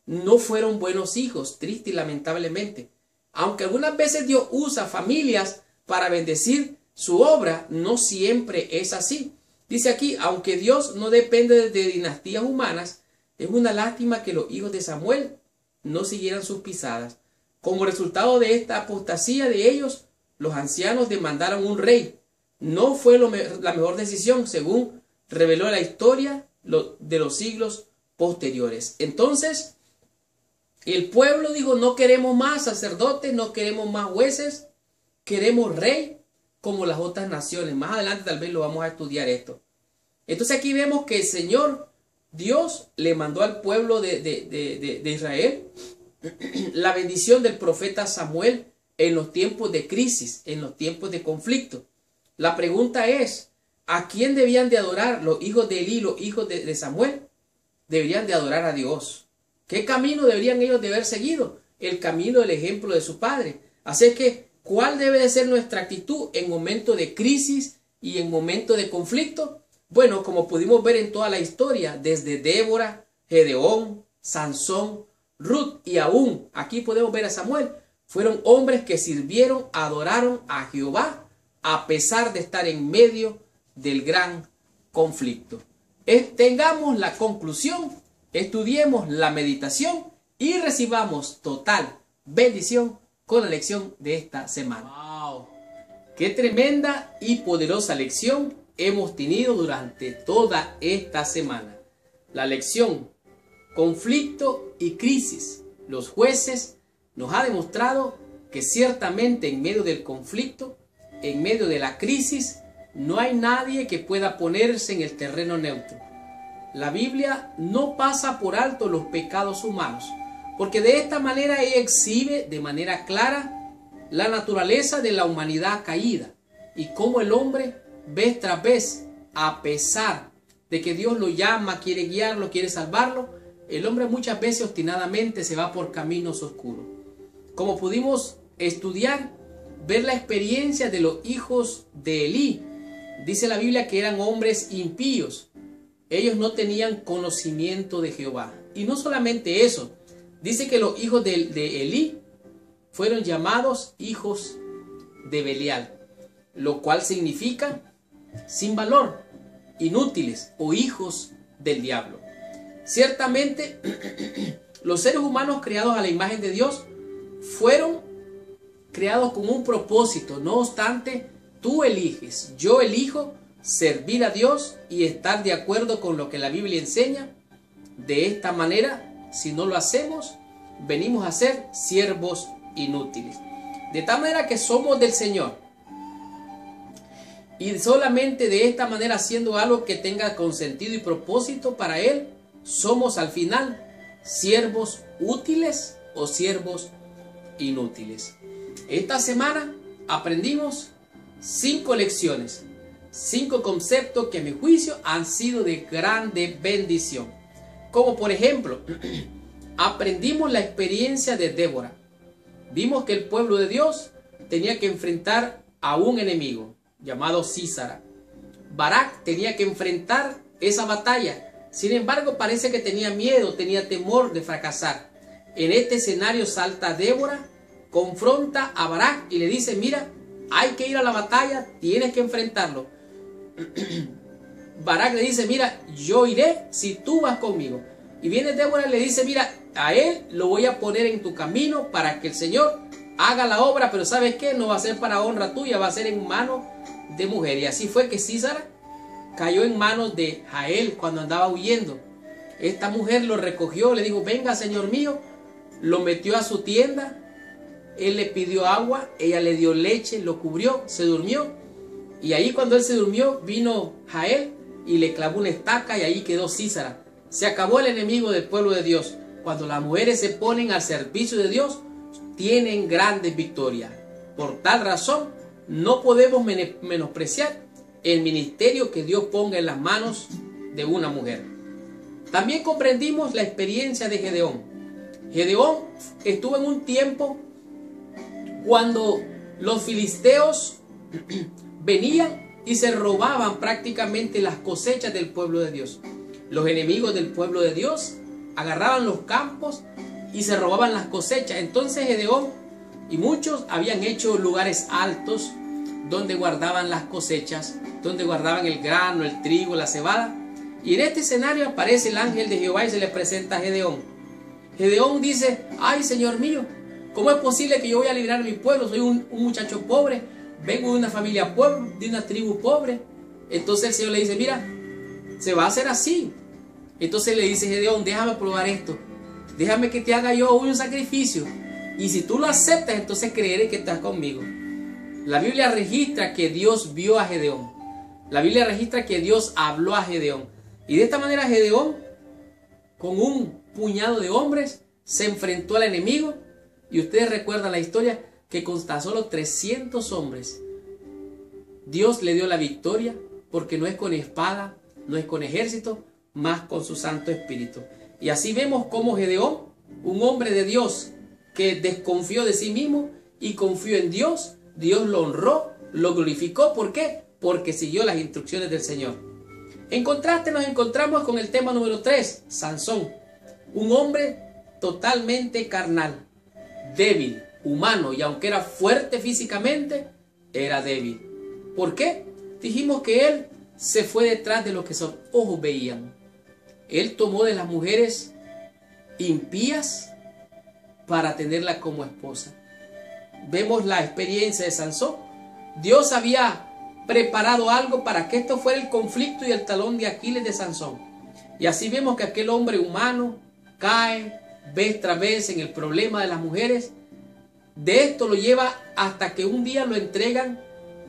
no fueron buenos hijos, triste y lamentablemente. Aunque algunas veces Dios usa familias para bendecir su obra, no siempre es así. Dice aquí, aunque Dios no depende de dinastías humanas, es una lástima que los hijos de Samuel no siguieran sus pisadas. Como resultado de esta apostasía de ellos, los ancianos demandaron un rey. No fue la mejor decisión, según reveló la historia de los siglos posteriores. Entonces, el pueblo dijo: no queremos más sacerdotes, no queremos más jueces, queremos rey como las otras naciones. Más adelante tal vez lo vamos a estudiar esto. Entonces aquí vemos que el Señor Dios le mandó al pueblo de Israel la bendición del profeta Samuel en los tiempos de crisis, en los tiempos de conflicto. La pregunta es, ¿a quién debían de adorar los hijos de Elí, los hijos de Samuel? Deberían de adorar a Dios. ¿Qué camino deberían ellos de haber seguido? El camino del ejemplo de su padre. Así que, ¿cuál debe de ser nuestra actitud en momentos de crisis y en momentos de conflicto? Bueno, como pudimos ver en toda la historia, desde Débora, Gedeón, Sansón, Ruth y aún aquí podemos ver a Samuel, fueron hombres que sirvieron, adoraron a Jehová a pesar de estar en medio del gran conflicto. Tengamos la conclusión, estudiemos la meditación y recibamos total bendición con la lección de esta semana. ¡Wow! ¡Qué tremenda y poderosa lección hemos tenido durante toda esta semana! La lección conflicto y crisis. Los jueces nos ha demostrado que ciertamente en medio del conflicto, en medio de la crisis, no hay nadie que pueda ponerse en el terreno neutro. La Biblia no pasa por alto los pecados humanos, porque de esta manera ella exhibe de manera clara la naturaleza de la humanidad caída y cómo el hombre vez tras vez, a pesar de que Dios lo llama, quiere guiarlo, quiere salvarlo, el hombre muchas veces obstinadamente se va por caminos oscuros. Como pudimos estudiar, ver la experiencia de los hijos de Elí, dice la Biblia que eran hombres impíos. Ellos no tenían conocimiento de Jehová. Y no solamente eso, dice que los hijos de Elí fueron llamados hijos de Belial, lo cual significa sin valor, inútiles o hijos del diablo. Ciertamente, los seres humanos creados a la imagen de Dios fueron creados con un propósito. No obstante, tú eliges, yo elijo servir a Dios y estar de acuerdo con lo que la Biblia enseña. De esta manera, si no lo hacemos, venimos a ser siervos inútiles. De tal manera que somos del Señor. Y solamente de esta manera, haciendo algo que tenga con sentido y propósito para Él, somos al final siervos útiles o siervos inútiles. Esta semana aprendimos 5 lecciones, 5 conceptos que a mi juicio han sido de grande bendición. Como por ejemplo, aprendimos la experiencia de Débora. Vimos que el pueblo de Dios tenía que enfrentar a un enemigo llamado Sísara. Barak tenía que enfrentar esa batalla. Sin embargo, parece que tenía miedo, tenía temor de fracasar. En este escenario salta Débora, confronta a Barak y le dice: mira, hay que ir a la batalla, tienes que enfrentarlo. Barak le dice: mira, yo iré si tú vas conmigo. Y viene Débora y le dice: mira, a él lo voy a poner en tu camino para que el Señor haga la obra, pero ¿sabes qué? No va a ser para honra tuya, va a ser en manos de mujer. Y así fue que Sísara cayó en manos de Jael cuando andaba huyendo. Esta mujer lo recogió, le dijo: venga, señor mío. Lo metió a su tienda, él le pidió agua, ella le dio leche, lo cubrió, se durmió. Y ahí cuando él se durmió, vino Jael y le clavó una estaca y ahí quedó Sísara. Se acabó el enemigo del pueblo de Dios. Cuando las mujeres se ponen al servicio de Dios, tienen grandes victorias. Por tal razón, no podemos menospreciar el ministerio que Dios ponga en las manos de una mujer. También comprendimos la experiencia de Gedeón. Gedeón estuvo en un tiempo cuando los filisteos venían y se robaban prácticamente las cosechas del pueblo de Dios. Los enemigos del pueblo de Dios agarraban los campos y se robaban las cosechas. Entonces Gedeón y muchos habían hecho lugares altos donde guardaban las cosechas, donde guardaban el grano, el trigo, la cebada. Y en este escenario aparece el ángel de Jehová y se le presenta a Gedeón. Gedeón dice: ay, Señor mío, ¿cómo es posible que yo voy a librar a mi pueblo? Soy un muchacho pobre, vengo de una familia pobre, de una tribu pobre. Entonces el Señor le dice: mira, se va a hacer así. Entonces le dice Gedeón: déjame probar esto, déjame que te haga yo un sacrificio, y si tú lo aceptas, entonces creeré que estás conmigo. La Biblia registra que Dios vio a Gedeón. La Biblia registra que Dios habló a Gedeón. Y de esta manera Gedeón, con un puñado de hombres, se enfrentó al enemigo. Y ustedes recuerdan la historia que con tan solo 300 hombres Dios le dio la victoria, porque no es con espada, no es con ejército, más con su Santo Espíritu. Y así vemos cómo Gedeón, un hombre de Dios que desconfió de sí mismo y confió en Dios, Dios lo honró, lo glorificó. ¿Por qué? Porque siguió las instrucciones del Señor. En contraste nos encontramos con el tema número 3, Sansón, un hombre totalmente carnal, débil, humano, y aunque era fuerte físicamente, era débil. ¿Por qué? Dijimos que él se fue detrás de lo que sus ojos veían. Él tomó de las mujeres impías para tenerla como esposa. Vemos la experiencia de Sansón. Dios había preparado algo para que esto fuera el conflicto y el talón de Aquiles de Sansón. Y así vemos que aquel hombre humano cae vez tras vez en el problema de las mujeres. De esto lo lleva hasta que un día lo entregan,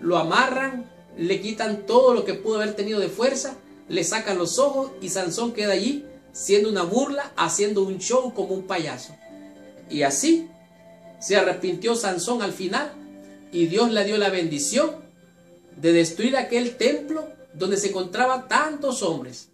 lo amarran, le quitan todo lo que pudo haber tenido de fuerza, le sacan los ojos y Sansón queda allí siendo una burla, haciendo un show como un payaso. Y así se arrepintió Sansón al final y Dios le dio la bendición de destruir aquel templo donde se encontraban tantos hombres,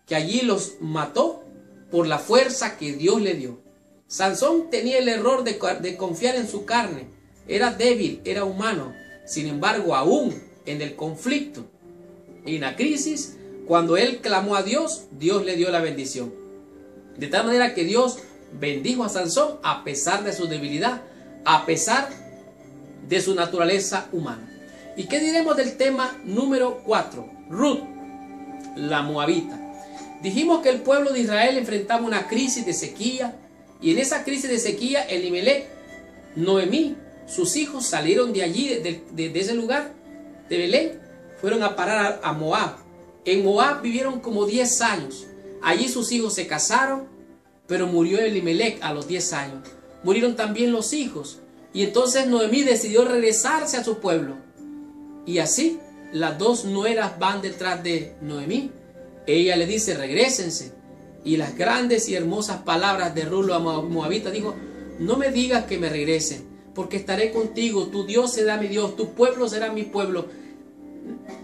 que allí los mató por la fuerza que Dios le dio. Sansón tenía el error de confiar en su carne. Era débil, era humano. Sin embargo, aún en el conflicto y en la crisis, cuando él clamó a Dios, Dios le dio la bendición. De tal manera que Dios bendijo a Sansón a pesar de su debilidad, a pesar de su naturaleza humana. ¿Y qué diremos del tema número 4? Ruth, la moabita. Dijimos que el pueblo de Israel enfrentaba una crisis de sequía, y en esa crisis de sequía Elimelech, Noemí, sus hijos salieron de allí, de ese lugar, de Belén, fueron a parar a Moab. En Moab vivieron como 10 años. Allí sus hijos se casaron, pero murió Elimelech a los 10 años. Murieron también los hijos. Y entonces Noemí decidió regresarse a su pueblo. Y así las dos nueras van detrás de Noemí. Ella le dice, regrésense. Y las grandes y hermosas palabras de Ruth la moabita dijo, no me digas que me regrese, porque estaré contigo, tu Dios será mi Dios, tu pueblo será mi pueblo.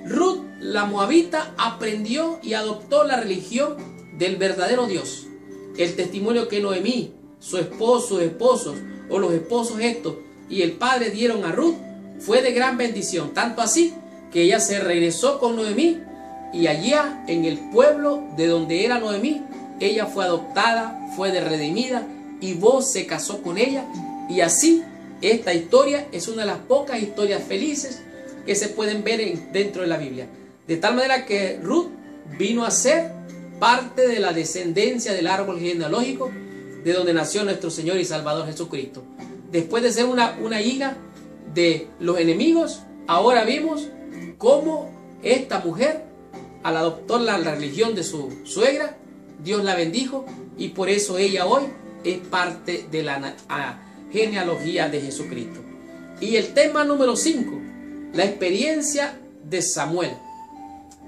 Ruth la moabita aprendió y adoptó la religión del verdadero Dios. El testimonio que Noemí, su esposo, sus esposos o los esposos estos y el padre dieron a Ruth fue de gran bendición, tanto así que ella se regresó con Noemí y allá en el pueblo de donde era Noemí, ella fue adoptada, fue redimida y Boaz se casó con ella. Y así esta historia es una de las pocas historias felices que se pueden ver dentro de la Biblia. De tal manera que Ruth vino a ser parte de la descendencia del árbol genealógico de donde nació nuestro Señor y Salvador Jesucristo. Después de ser una hija de los enemigos, ahora vimos cómo esta mujer, al adoptar la religión de su suegra, Dios la bendijo y por eso ella hoy es parte de la genealogía de Jesucristo. Y el tema número 5, la experiencia de Samuel.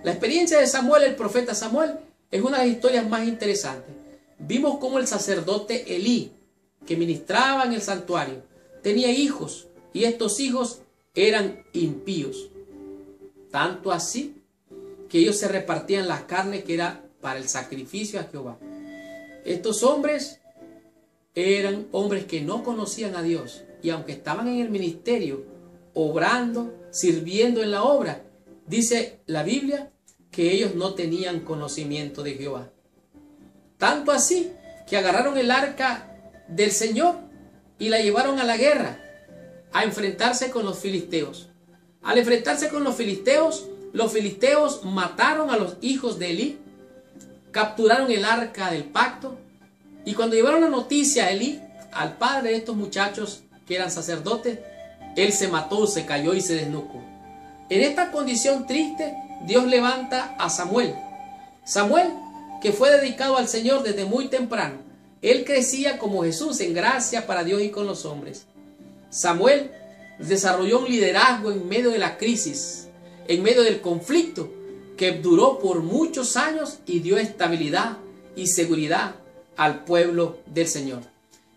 La experiencia de Samuel, el profeta Samuel, es una de las historias más interesantes. Vimos cómo el sacerdote Elí, que ministraba en el santuario, tenía hijos y estos hijos eran impíos. Tanto así que ellos se repartían las carnes que era para el sacrificio a Jehová. Estos hombres eran hombres que no conocían a Dios y aunque estaban en el ministerio, obrando, sirviendo en la obra, dice la Biblia que ellos no tenían conocimiento de Jehová. Tanto así que agarraron el arca del Señor y la llevaron a la guerra, a enfrentarse con los filisteos. Al enfrentarse con los filisteos mataron a los hijos de Elí, capturaron el arca del pacto y cuando llevaron la noticia a Elí, al padre de estos muchachos que eran sacerdotes, él se mató, se cayó y se desnucó. En esta condición triste, Dios levanta a Samuel. Samuel, que fue dedicado al Señor desde muy temprano. Él crecía como Jesús en gracia para Dios y con los hombres. Samuel desarrolló un liderazgo en medio de la crisis, en medio del conflicto, que duró por muchos años y dio estabilidad y seguridad al pueblo del Señor.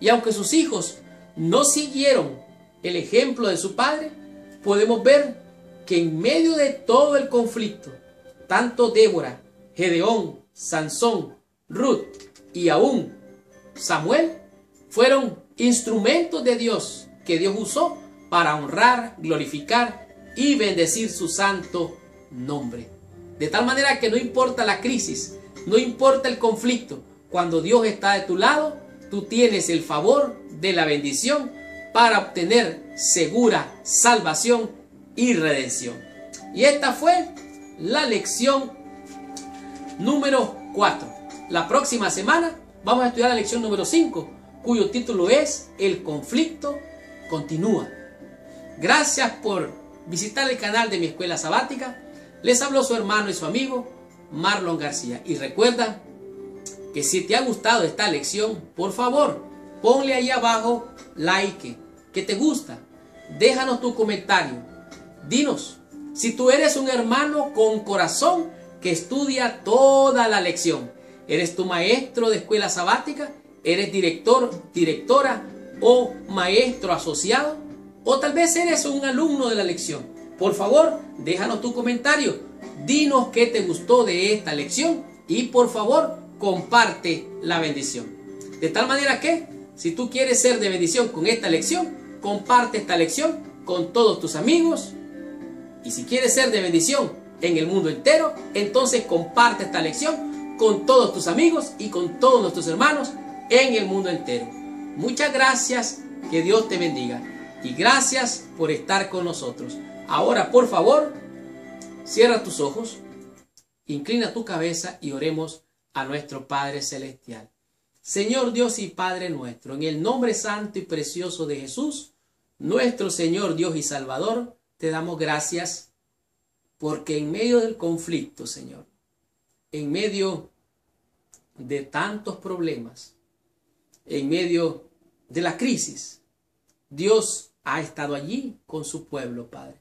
Y aunque sus hijos no siguieron el ejemplo de su padre, podemos ver que en medio de todo el conflicto, tanto Débora, Gedeón, Sansón, Ruth y aún Samuel fueron instrumentos de Dios que Dios usó para honrar, glorificar y bendecir su santo nombre. De tal manera que no importa la crisis, no importa el conflicto, cuando Dios está de tu lado, tú tienes el favor de la bendición para obtener segura salvación y redención. Y esta fue la lección número 4. La próxima semana vamos a estudiar la lección número 5, cuyo título es El conflicto continúa. Gracias por visitar el canal de mi escuela sabática. Les habló su hermano y su amigo Marlon García. Y recuerda que si te ha gustado esta lección, por favor, ponle ahí abajo like, que te gusta. Déjanos tu comentario. Dinos si tú eres un hermano con corazón que estudia toda la lección. ¿Eres tu maestro de escuela sabática? ¿Eres director, directora o maestro asociado, o tal vez eres un alumno de la lección. Por favor, déjanos tu comentario. Dinos qué te gustó de esta lección y por favor, comparte la bendición. De tal manera que, si tú quieres ser de bendición con esta lección, comparte esta lección con todos tus amigos. Y si quieres ser de bendición en el mundo entero, entonces comparte esta lección con todos tus amigos y con todos nuestros hermanos en el mundo entero. Muchas gracias, que Dios te bendiga y gracias por estar con nosotros. Ahora, por favor, cierra tus ojos, inclina tu cabeza y oremos a nuestro Padre Celestial. Señor Dios y Padre nuestro, en el nombre santo y precioso de Jesús, nuestro Señor Dios y Salvador, te damos gracias porque en medio del conflicto, Señor, en medio de tantos problemas, en medio de la crisis, Dios ha estado allí con su pueblo, Padre.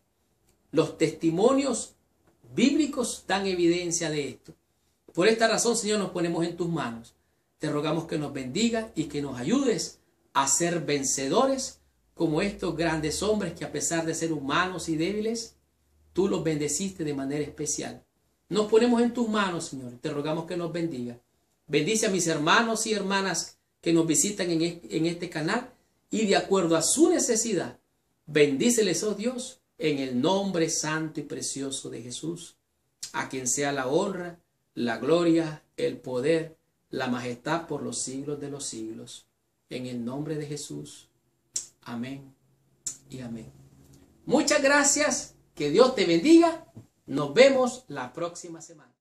Los testimonios bíblicos dan evidencia de esto. Por esta razón, Señor, nos ponemos en tus manos. Te rogamos que nos bendiga y que nos ayudes a ser vencedores como estos grandes hombres que, a pesar de ser humanos y débiles, tú los bendeciste de manera especial. Nos ponemos en tus manos, Señor. Te rogamos que nos bendiga. Bendice a mis hermanos y hermanas que nos visitan en este canal y de acuerdo a su necesidad, bendíceles, oh Dios, en el nombre santo y precioso de Jesús, a quien sea la honra, la gloria, el poder, la majestad por los siglos de los siglos. En el nombre de Jesús. Amén y amén. Muchas gracias. Que Dios te bendiga. Nos vemos la próxima semana.